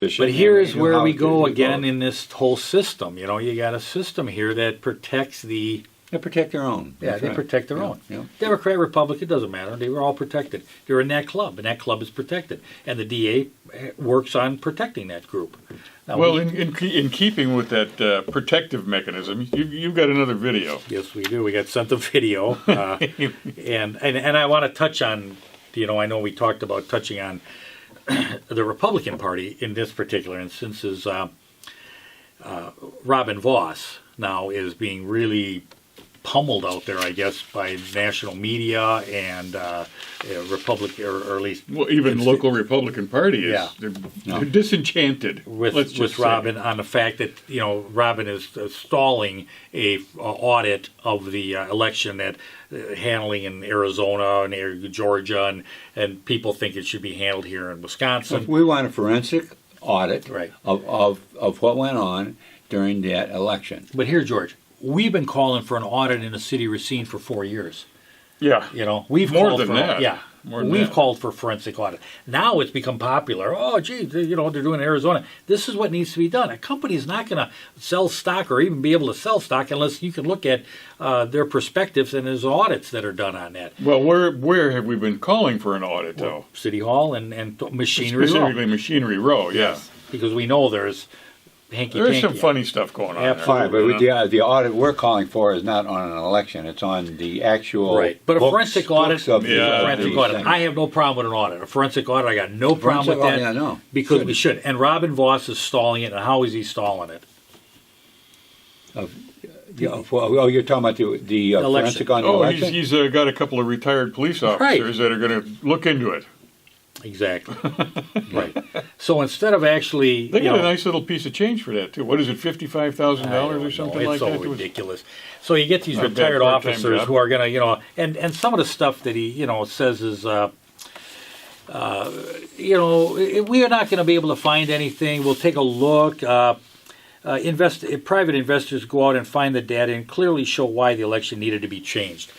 But here's where we go again in this whole system. You know, you got a system here that protects the... They protect their own. Yeah, they protect their own. Yeah. Democrat, Republican, doesn't matter. They were all protected. They're in that club, and that club is protected. And the DA works on protecting that group. Now, well, in keeping with that protective mechanism, you've got another video. Yes, we do. We got sent a video. And I want to touch on, you know, I know we talked about touching on the Republican Party in this particular instance is Robin VOS now is being really pummeled out there, I guess, by national media and Republican, or at least even local Republican Party is they're disenchanted with Robin on the fact that Robin is stalling a audit of the election that handling in Arizona and Georgia, and people think it should be handled here in Wisconsin. We want a forensic audit right. of what went on during that election. But here, George, we've been calling for an audit in the city of Racine for 4 years. Yeah. You know, we've more called than for that. Yeah. We've called for forensic audit. Now it's become popular. Oh, gee, they're doing it in Arizona. This is what needs to be done. A company is not going to sell stock or even be able to sell stock unless you can look at their perspectives, and there's audits that are done on that. Well, where have we been calling for an audit, though? City Hall and Machinery Row. Specifically Machinery Row, yeah. Yes, because we know there's There's some funny stuff going on. Absolutely, but the audit we're calling for is not on an election; it's on the actual right. But a forensic audit, audit. I have no problem with an audit. A forensic audit, I got no problem with that. Yeah, no. Because we should. And Robin VOS is stalling it. And how is he stalling it? You're talking about the forensic on the election? He's got a couple of retired police officers that are going to look into it. Exactly. Right. So instead of actually... They got a nice little piece of change for that, too. What is it, $55,000 or something like that? It's so ridiculous. So you get these retired officers who are going to, and some of the stuff that he, says is, we are not going to be able to find anything. We'll take a look. Private investors go out and find the data and clearly show why the election needed to be changed.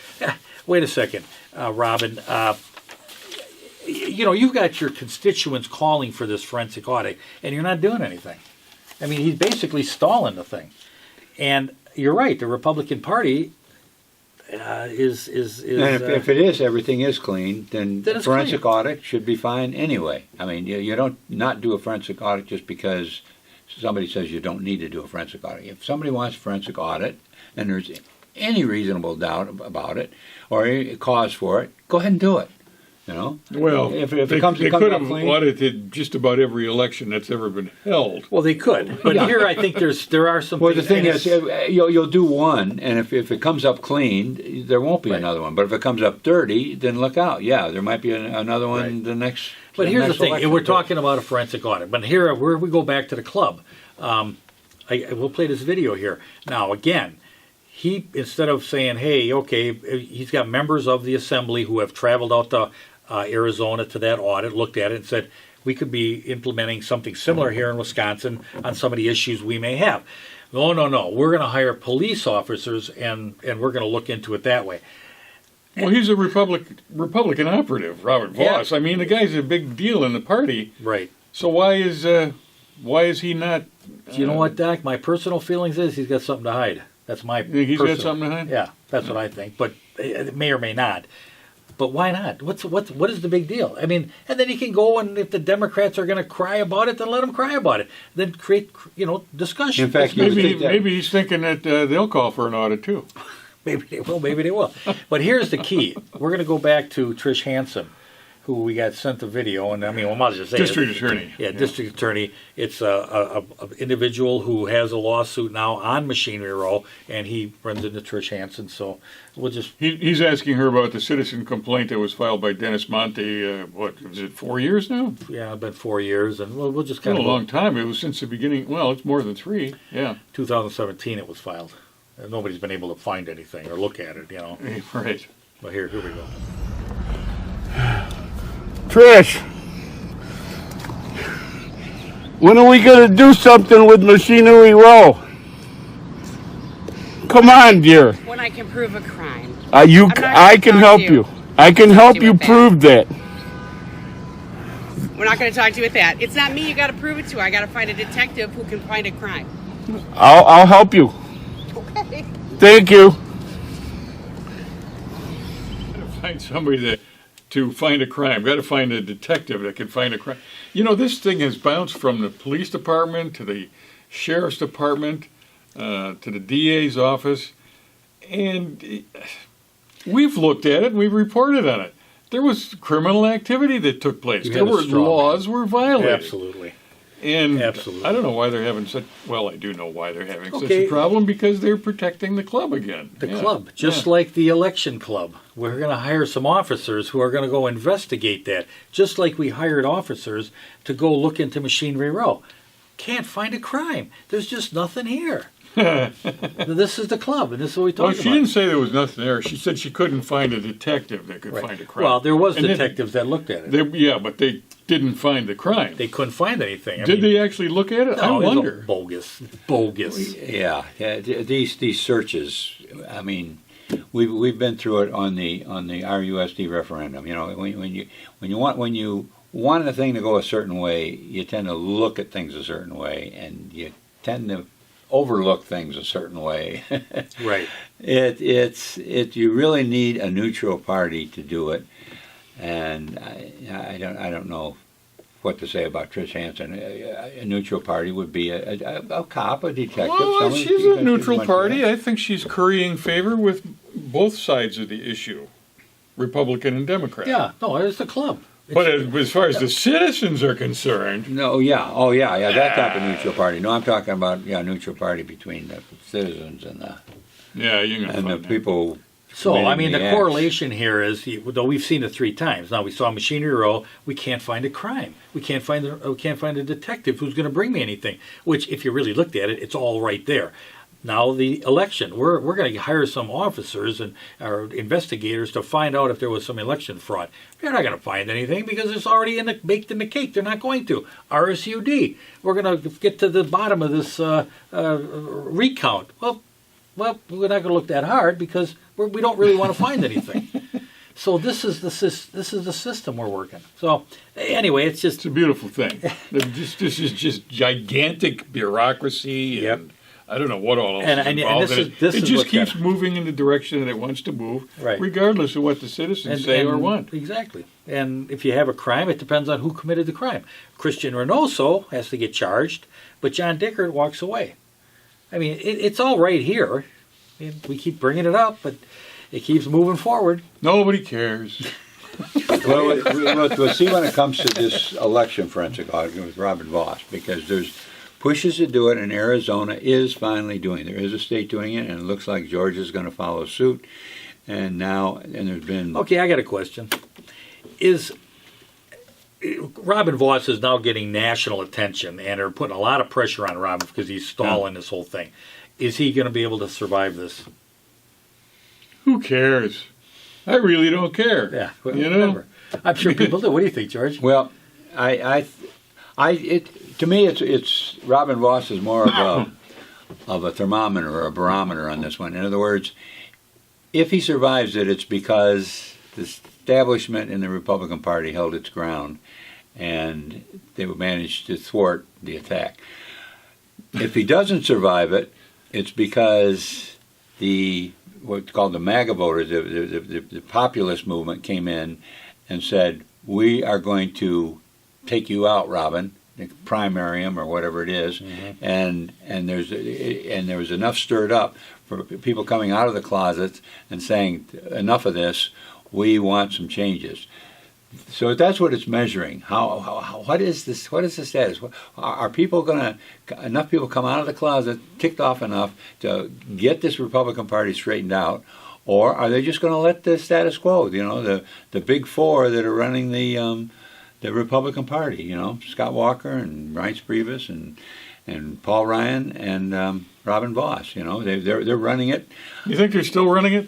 Wait a second, Robin. You've got your constituents calling for this forensic audit, and you're not doing anything. I mean, he's basically stalling the thing. And you're right, the Republican Party is... And if it is, everything is clean, then a forensic audit should be fine anyway. I mean, you don't not do a forensic audit just because somebody says you don't need to do a forensic audit. If somebody wants a forensic audit, and there's any reasonable doubt about it, or any cause for it, go ahead and do it. Well, if they could have audited just about every election that's ever been held. Well, they could, but here I think there are some. Well, the thing is, you'll do one, and if it comes up clean, there won't be another one. But if it comes up dirty, then look out. Yeah, there might be another one the next. But here's the thing: election. we're talking about a forensic audit. But here, where we go back to the club, we'll play this video here now. Again, he instead of saying, "Hey, okay," he's got members of the assembly who have traveled out to Arizona to that audit, looked at it and said, we could be implementing something similar here in Wisconsin on some of the issues we may have. No, we're going to hire police officers and we're going to look into it that way. Well, he's a Republican operative, Robert VOS. Yeah. I mean, the guy's a big deal in the party. Right. So why is he not... You know what, Doc? My personal feelings is he's got something to hide. That's my He's got something to hide? Yeah, that's what I think. But it may or may not. But why not? What is the big deal? I mean, and then he can go, and if the Democrats are going to cry about it, then let them cry about it. Then create, discussion. In fact, maybe he's thinking that they'll call for an audit too. Maybe they will. But here's the key: we're going to go back to Trish Hansen, who we got sent the video, and I mean, we might as well say district attorney. Yeah, district attorney. It's a individual who has a lawsuit now on Machinery Row, and he runs into Trish Hansen. So we'll just he's asking her about the citizen complaint that was filed by Dennis Monte. What was it? 4 years now? Yeah, it's been 4 years, and we'll just kind of a long time. It was since the beginning. Well, it's more than 3. Yeah, 2017 it was filed. And nobody's been able to find anything or look at it. Right. But here we go. Trish, when are we going to do something with Machinery Row? Come on, dear. When I can prove a crime. I can help you. I can help you prove that. We're not going to talk to you with that. It's not me you got to prove it to. I got to find a detective who can find a crime. I'll help you. Okay. Thank you. Find somebody to find a crime. Got to find a detective that can find a crime. You know, this thing has bounced from the police department to the sheriff's department to the DA's office, and we've looked at it and we've reported on it. There was criminal activity that took place. You There had a were straw laws were violated. Absolutely. And Absolutely. I don't know why they're having such. Well, I do know why they're having such Okay. a problem, because they're protecting the club again. The Yeah. club, just Yeah. like the election club. We're going to hire some officers who are going to go investigate that, just like we hired officers to go look into Machinery Row. Can't find a crime. There's just nothing here. This is the club, and this is what we Well, talked she about. didn't say there was nothing there. She said she couldn't find a detective that could Right. find a crime. Well, there was And then- detectives that looked at it. Yeah, but they didn't find the crime. They couldn't find anything. Did they actually look at it? No, I it was all wonder. bogus. Yeah, these searches. I mean, we've been through it on the RUSD referendum. You know, when you want a thing to go a certain way, you tend to look at things a certain way, and you tend to overlook things a certain way. Right. You really need a neutral party to do it, and I don't know what to say about Trish Hansen. A neutral party would be a cop, a detective. Well, someone she's who a neutral went party. through it. I think she's currying favor with both sides of the issue, Republican and Democrat. Yeah, no, it's the club. But as far as the citizens are concerned, No, yeah, that type of neutral party. No, I'm talking about neutral party between the citizens and the yeah, you're gonna and the find that. people. So, I committing mean, the acts. correlation here is, though we've seen it 3 times. Now, we saw Machinery Row, we can't find a crime. We can't find a detective who's going to bring me anything, which, if you really looked at it, it's all right there. Now, the election, we're going to hire some officers and or investigators to find out if there was some election fraud. They're not going to find anything because it's already baked in the cake. They're not going to. RSUD, we're going to get to the bottom of this recount. Well, we're not going to look that hard because we don't really want to find anything. So this is the system we're working. So anyway, it's just It's a beautiful thing. This is just gigantic bureaucracy and I don't know what all else And- is and involved this in is- it. this It is just what keeps kinda- moving in the direction that it wants to move, Right. regardless of what the citizens say or want. Exactly. And if you have a crime, it depends on who committed the crime. Christian Reynoso has to get charged, but John Dickert walks away. I mean, it's all right here. We keep bringing it up, but it keeps moving forward. Nobody cares. Well, we'll see when it comes to this election forensic audit with Robin VOS, because there's pushes to do it, and Arizona is finally doing it. There is a state doing it, and it looks like Georgia's going to follow suit. And there's been... Okay, I got a question. Robin VOS is now getting national attention, and they're putting a lot of pressure on Robin because he's stalling this whole thing. Is he going to be able to survive this? Who cares? I really don't care. Yeah, well, you know. whatever. I'm sure people do. What do you think, George? Well, to me, it's Robin VOS is more of a thermometer or a barometer on this one. In other words, if he survives it, it's because the establishment in the Republican Party held its ground, and they managed to thwart the attack. If he doesn't survive it, it's because what's called the MAGA voters, the populist movement, came in and said, "We are going to take you out, Robin, primary him or whatever it is," and there was enough stirred up for people coming out of the closets and saying, "Enough of this. We want some changes." So that's what it's measuring. What is this? What is the status? Are people enough people come out of the closet, ticked off enough to get this Republican Party straightened out, or are they just going to let the status quo? You know, the big four that are running the Republican Party. You know, Scott Walker and Reince Priebus and Paul Ryan and Robin VOS. You know, they're running it. You think they're still running it?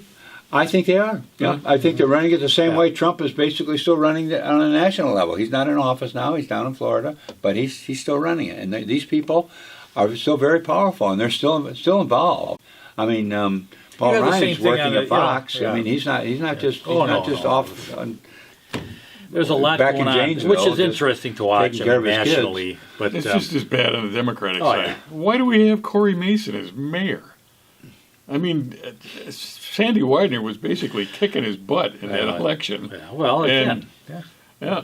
I think they are. Yeah, I think they're running it the same way Trump is basically still running it on a national level. He's not in office now. He's down in Florida, but he's still running it. And these people are still very powerful, and they're still involved. I mean, Paul You have the Ryan's same thing working on at Fox. yeah. I mean, he's not just Oh, off. There's a lot back going in on, Janesville, which is just interesting to watch taking care of his kids. nationally. But It's just as bad on the Democratic Oh, side. yeah. Why do we have Corey Mason as mayor? I mean, Sandy Widener was basically kicking his butt in that election. yeah, well, again, And- yeah. Yeah.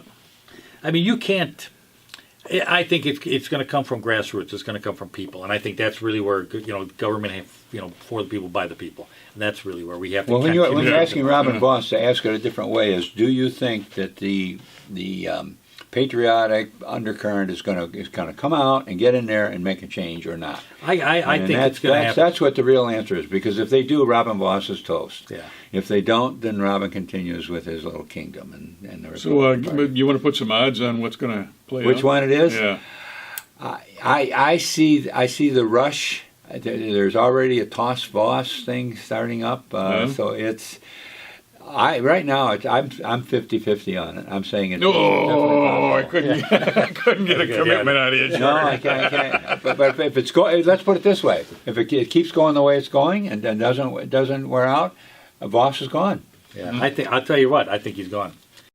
I mean, you can't. I think it's going to come from grassroots. It's going to come from people, and I think that's really where government, for the people, by the people, and that's really where we have to. Well, when continue you're to- asking Robin VOS to ask it a different way, is do you think that the patriotic undercurrent is going to come out and get in there and make a change or not? I And think it's going to happen. That's what the real answer is, because if they do, Robin VOS is toast. Yeah. If they don't, then Robin continues with his little kingdom and the So Republican Party. you want to put some odds on what's going to play Which out? one it is? Yeah. I see the rush. There's already a toss VOS thing starting up, so it's. Right now I'm 50-50 on it. I'm saying it's. No, I definitely couldn't. I couldn't get a commitment out of you. possible. No, I can't. But if it's going, let's put it this way: if it keeps going the way it's going and doesn't wear out, VOS is gone. Yeah, I think I'll tell you what. I think he's gone.